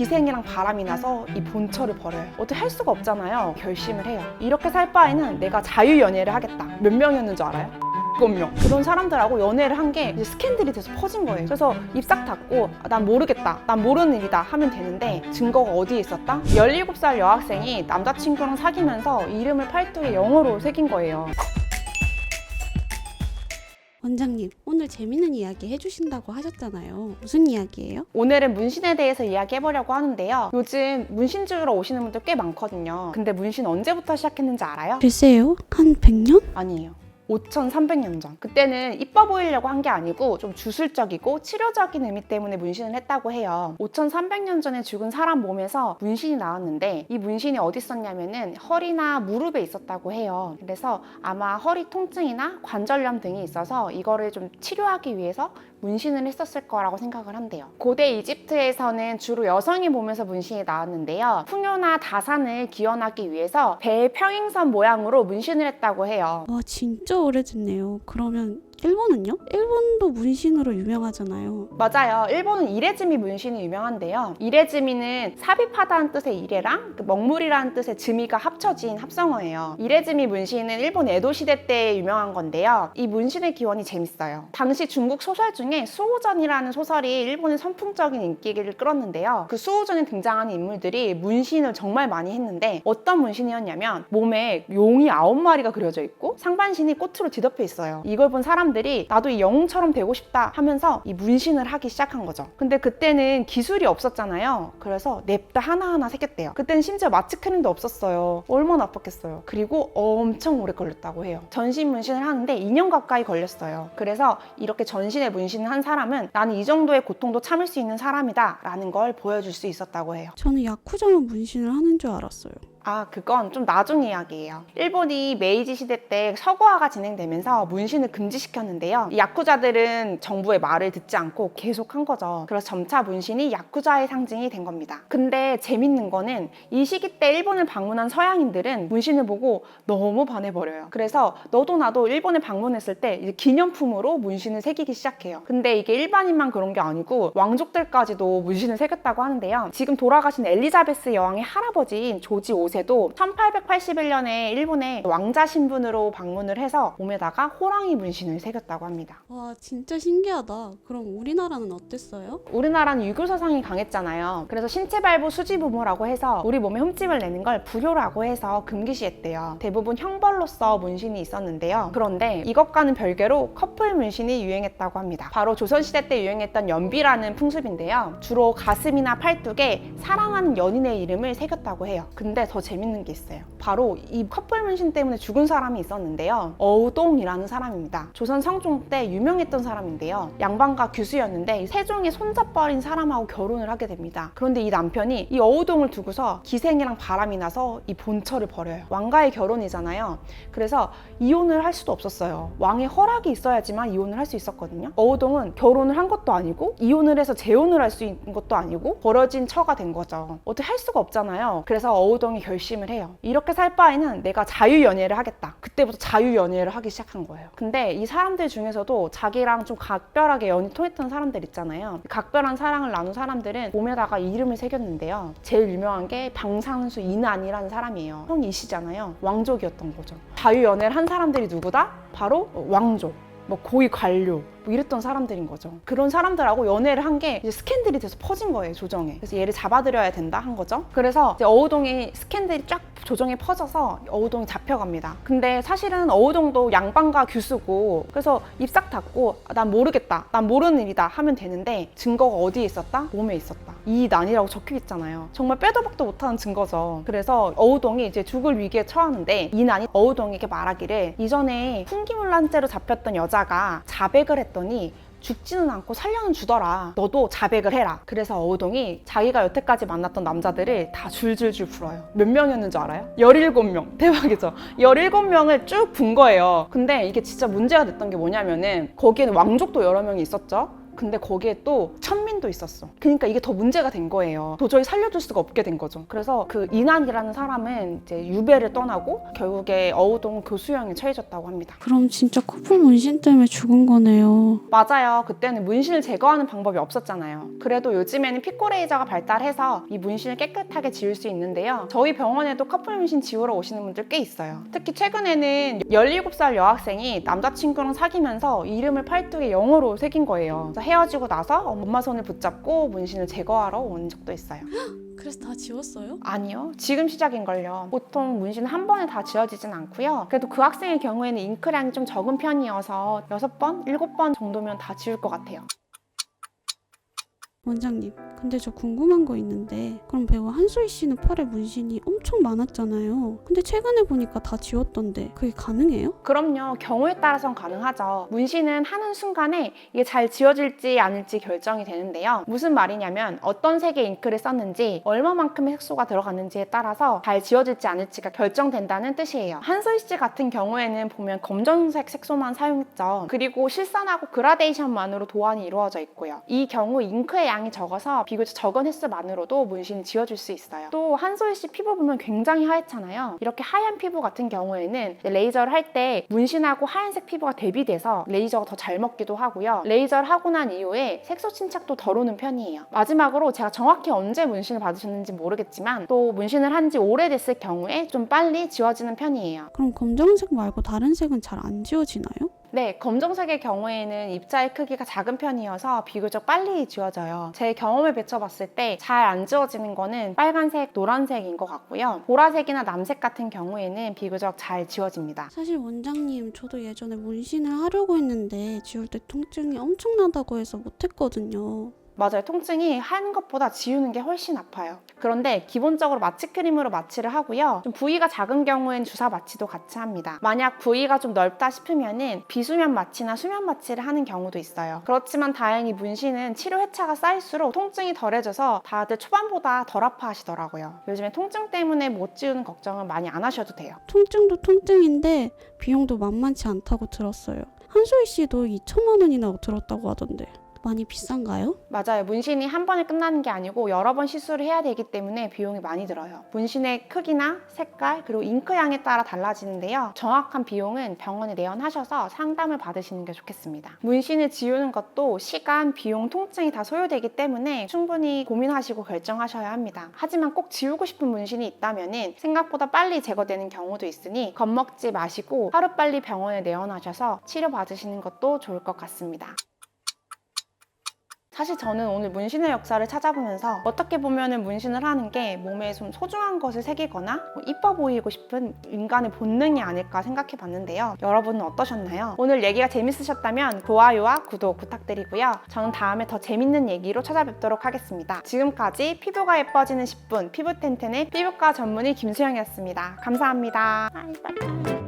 기생이랑 바람이 나서 이 본처를 버려요. 어떻게 할 수가 없잖아요. 결심을 해요. 이렇게 살 바에는 내가 자유연애를 하겠다. 몇 명이었는 줄 알아요? 7명. 그런 사람들하고 연애를 한 게 스캔들이 돼서 퍼진 거예요. 그래서 입 싹 닫고 난 모르겠다, 난 모르는 일이다 하면 되는데 증거가 어디에 있었다? 17살 여학생이 남자친구랑 사귀면서 이름을 팔뚝에 영어로 새긴 거예요. 원장님, 오늘 재밌는 이야기 해주신다고 하셨잖아요. 무슨 이야기예요? 오늘은 문신에 대해서 이야기해보려고 하는데요. 요즘 문신 주러 오시는 분들 꽤 많거든요. 근데 문신 언제부터 시작했는지 알아요? 글쎄요, 한 100년? 아니에요. 5,300년 전. 그때는 이뻐 보이려고 한 게 아니고 좀 주술적이고 치료적인 의미 때문에 문신을 했다고 해요. 5,300년 전에 죽은 사람 몸에서 문신이 나왔는데 이 문신이 어디 있었냐면은 허리나 무릎에 있었다고 해요. 그래서 아마 허리 통증이나 관절염 등이 있어서 이거를 좀 치료하기 위해서 문신을 했었을 거라고 생각을 한대요. 고대 이집트에서는 주로 여성의 몸에서 문신이 나왔는데요. 풍요나 다산을 기원하기 위해서 배의 평행선 모양으로 문신을 했다고 해요. 와, 진짜 오래됐네요. 그러면 일본은요? 일본도 문신으로 유명하잖아요. 맞아요. 일본은 이레즈미 문신이 유명한데요. 이레즈미는 삽입하다는 뜻의 이레랑 먹물이라는 뜻의 즈미가 합쳐진 합성어예요. 이레즈미 문신은 일본 에도 시대 때 유명한 건데요. 이 문신의 기원이 재밌어요. 당시 중국 소설 중에 수호전이라는 소설이 일본의 선풍적인 인기를 끌었는데요. 그 수호전에 등장하는 인물들이 문신을 정말 많이 했는데 어떤 문신이었냐면 몸에 용이 9마리가 그려져 있고 상반신이 꽃으로 뒤덮여 있어요. 이걸 본 사람들이 나도 이 영웅처럼 되고 싶다 하면서 이 문신을 하기 시작한 거죠. 근데 그때는 기술이 없었잖아요. 그래서 냅다 하나하나 새겼대요. 그때는 심지어 마취크림도 없었어요. 얼마나 아팠겠어요. 그리고 엄청 오래 걸렸다고 해요. 전신 문신을 하는데 2년 가까이 걸렸어요. 그래서 이렇게 전신에 문신을 한 사람은 나는 이 정도의 고통도 참을 수 있는 사람이다 라는 걸 보여줄 수 있었다고 해요. 저는 야쿠자만 문신을 하는 줄 알았어요. 그건 좀 나중 이야기예요. 일본이 메이지 시대 때 서구화가 진행되면서 문신을 금지시켰는데요. 이 야쿠자들은 정부의 말을 듣지 않고 계속 한 거죠. 그래서 점차 문신이 야쿠자의 상징이 된 겁니다. 근데 재밌는 거는 이 시기 때 일본을 방문한 서양인들은 문신을 보고 너무 반해버려요. 그래서 너도 나도 일본에 방문했을 때 이제 기념품으로 문신을 새기기 시작해요. 근데 이게 일반인만 그런 게 아니고 왕족들까지도 문신을 새겼다고 하는데요. 지금 돌아가신 엘리자베스 여왕의 할아버지인 조지 5세 도 1881년에 일본에 왕자 신분으로 방문을 해서 몸에다가 호랑이 문신을 새겼다고 합니다. 와, 진짜 신기하다. 그럼 우리나라는 어땠어요? 우리나라는 유교사상이 강했잖아요. 그래서 신체발부 수지부모라고 해서 우리 몸에 흠집을 내는 걸 불효라고 해서 금기시했대요. 대부분 형벌로서 문신이 있었는데요. 그런데 이것과는 별개로 커플 문신이 유행했다고 합니다. 바로 조선시대 때 유행했던 연비라는 풍습인데요. 주로 가슴이나 팔뚝에 사랑하는 연인의 이름을 새겼다고 해요. 근데 더 재밌는 게 있어요. 바로 이 커플 문신 때문에 죽은 사람이 있었는데요. 어우동이라는 사람입니다. 조선 성종 때 유명했던 사람인데요. 양반과 규수였는데 세종이 손잡버린 사람하고 결혼을 하게 됩니다. 그런데 이 남편이 이 어우동을 두고서 기생이랑 바람이 나서 이 본처를 버려요. 왕과의 결혼이잖아요. 그래서 이혼을 할 수도 없었어요. 왕의 허락이 있어야지만 이혼을 할 수 있었거든요. 어우동은 결혼을 한 것도 아니고 이혼을 해서 재혼을 할 수 있는 것도 아니고 버려진 처가 된 거죠. 어떻게 할 수가 없잖아요. 그래서 어우동이 결심을 해요. 이렇게 살 바에는 내가 자유연애를 하겠다. 그때부터 자유연애를 하기 시작한 거예요. 근데 이 사람들 중에서도 자기랑 좀 각별하게 연이 통했던 사람들 있잖아요. 각별한 사랑을 나눈 사람들은 몸에다가 이름을 새겼는데요. 제일 유명한 게 방상수 이난이라는 사람이에요. 형이 이시잖아요. 왕족이었던 거죠. 자유연애를 한 사람들이 누구다? 바로 왕족. 고위 관료 이랬던 사람들인 거죠. 그런 사람들하고 연애를 한 게 이제 스캔들이 돼서 퍼진 거예요, 조정에. 그래서 얘를 잡아들여야 된다 한 거죠. 그래서 이제 어우동이 스캔들이 쫙 조정에 퍼져서 어우동이 잡혀갑니다. 근데 사실은 어우동도 양반과 규수고 그래서 입 싹 닫고 난 모르겠다, 난 모르는 일이다 하면 되는데 증거가 어디에 있었다? 몸에 있었다. 이 난이라고 적혀 있잖아요. 정말 빼도 박도 못하는 증거죠. 그래서 어우동이 이제 죽을 위기에 처하는데 이 난이 어우동에게 말하기를 이전에 훈기문란죄로 잡혔던 여자가 자백을 했더니 죽지는 않고 살려는 주더라. 너도 자백을 해라. 그래서 어우동이 자기가 여태까지 만났던 남자들을 다 줄줄줄 풀어요. 몇 명이었는 줄 알아요? 17명. 대박이죠? 17명을 쭉 분 거예요. 근데 이게 진짜 문제가 됐던 게 뭐냐면은 거기에는 왕족도 여러 명이 있었죠. 근데 거기에 또 천민도 있었어. 그러니까 이게 더 문제가 된 거예요. 도저히 살려둘 수가 없게 된 거죠. 그래서 그 이난이라는 사람은 이제 유배를 떠나고 결국에 어우동 교수형에 처해졌다고 합니다. 그럼 진짜 커플 문신 때문에 죽은 거네요. 맞아요. 그때는 문신을 제거하는 방법이 없었잖아요. 그래도 요즘에는 피코레이저가 발달해서 이 문신을 깨끗하게 지울 수 있는데요. 저희 병원에도 커플 문신 지우러 오시는 분들 꽤 있어요. 특히 최근에는 17살 여학생이 남자친구랑 사귀면서 이름을 팔뚝에 영어로 새긴 거예요. 그래서 헤어지고 나서 엄마 손을 붙잡고 문신을 제거하러 온 적도 있어요. 그래서 다 지웠어요? 아니요. 지금 시작인걸요. 보통 문신은 한 번에 다 지워지진 않고요. 그래도 그 학생의 경우에는 잉크량이 좀 적은 편이어서 6번, 7번 정도면 다 지울 것 같아요. 원장님, 근데 저 궁금한 거 있는데 그럼 배우 한소희 씨는 팔에 문신이 엄청 많았잖아요. 근데 최근에 보니까 다 지웠던데 그게 가능해요? 그럼요. 경우에 따라선 가능하죠. 문신은 하는 순간에 이게 잘 지워질지 아닐지 결정이 되는데요. 무슨 말이냐면 어떤 색의 잉크를 썼는지 얼마만큼의 색소가 들어갔는지에 따라서 잘 지워질지 않을지가 결정된다는 뜻이에요. 한소희 씨 같은 경우에는 보면 검정색 색소만 사용했죠. 그리고 실선하고 그라데이션만으로 도안이 이루어져 있고요. 이 경우 잉크의 양이 적어서 비교적 적은 횟수만으로도 문신이 지워질 수 있어요. 또 한소희 씨 피부 보면 굉장히 하얗잖아요. 이렇게 하얀 피부 같은 경우에는 레이저를 할 때 문신하고 하얀색 피부가 대비돼서 레이저가 더 잘 먹기도 하고요. 레이저를 하고 난 이후에 색소 침착도 덜 오는 편이에요. 마지막으로 제가 정확히 언제 문신을 받으셨는지 모르겠지만 또 문신을 한 지 오래됐을 경우에 좀 빨리 지워지는 편이에요. 그럼 검정색 말고 다른 색은 잘 안 지워지나요? 네, 검정색의 경우에는 입자의 크기가 작은 편이어서 비교적 빨리 지워져요. 제 경험을 비춰봤을 때 잘 안 지워지는 거는 빨간색, 노란색인 것 같고요. 보라색이나 남색 같은 경우에는 비교적 잘 지워집니다. 사실 원장님, 저도 예전에 문신을 하려고 했는데 지울 때 통증이 엄청나다고 해서 못했거든요. 맞아요. 통증이 하는 것보다 지우는 게 훨씬 아파요. 그런데 기본적으로 마취 크림으로 마취를 하고요. 좀 부위가 작은 경우엔 주사 마취도 같이 합니다. 만약 부위가 좀 넓다 싶으면은 비수면 마취나 수면 마취를 하는 경우도 있어요. 그렇지만 다행히 문신은 치료 회차가 쌓일수록 통증이 덜해져서 다들 초반보다 덜 아파하시더라고요. 요즘에 통증 때문에 못 지우는 걱정은 많이 안 하셔도 돼요. 통증도 통증인데 비용도 만만치 않다고 들었어요. 한소희 씨도 2천만 원이나 들었다고 하던데 많이 비싼가요? 맞아요. 문신이 한 번에 끝나는 게 아니고 여러 번 시술을 해야 되기 때문에 비용이 많이 들어요. 문신의 크기나 색깔 그리고 잉크량에 따라 달라지는데요. 정확한 비용은 병원에 내원하셔서 상담을 받으시는 게 좋겠습니다. 문신을 지우는 것도 시간, 비용, 통증이 다 소요되기 때문에 충분히 고민하시고 결정하셔야 합니다. 하지만 꼭 지우고 싶은 문신이 있다면 생각보다 빨리 제거되는 경우도 있으니 겁먹지 마시고 하루빨리 병원에 내원하셔서 치료받으시는 것도 좋을 것 같습니다. 사실 저는 오늘 문신의 역사를 찾아보면서 어떻게 보면 문신을 하는 게 몸에 좀 소중한 것을 새기거나 이뻐 보이고 싶은 인간의 본능이 아닐까 생각해 봤는데요. 여러분은 어떠셨나요? 오늘 얘기가 재밌으셨다면 좋아요와 구독 부탁드리고요. 저는 다음에 더 재밌는 얘기로 찾아뵙도록 하겠습니다. 지금까지 피부가 예뻐지는 10분 피부텐텐의 피부과 전문의 김수영이었습니다. 감사합니다. 바이바이.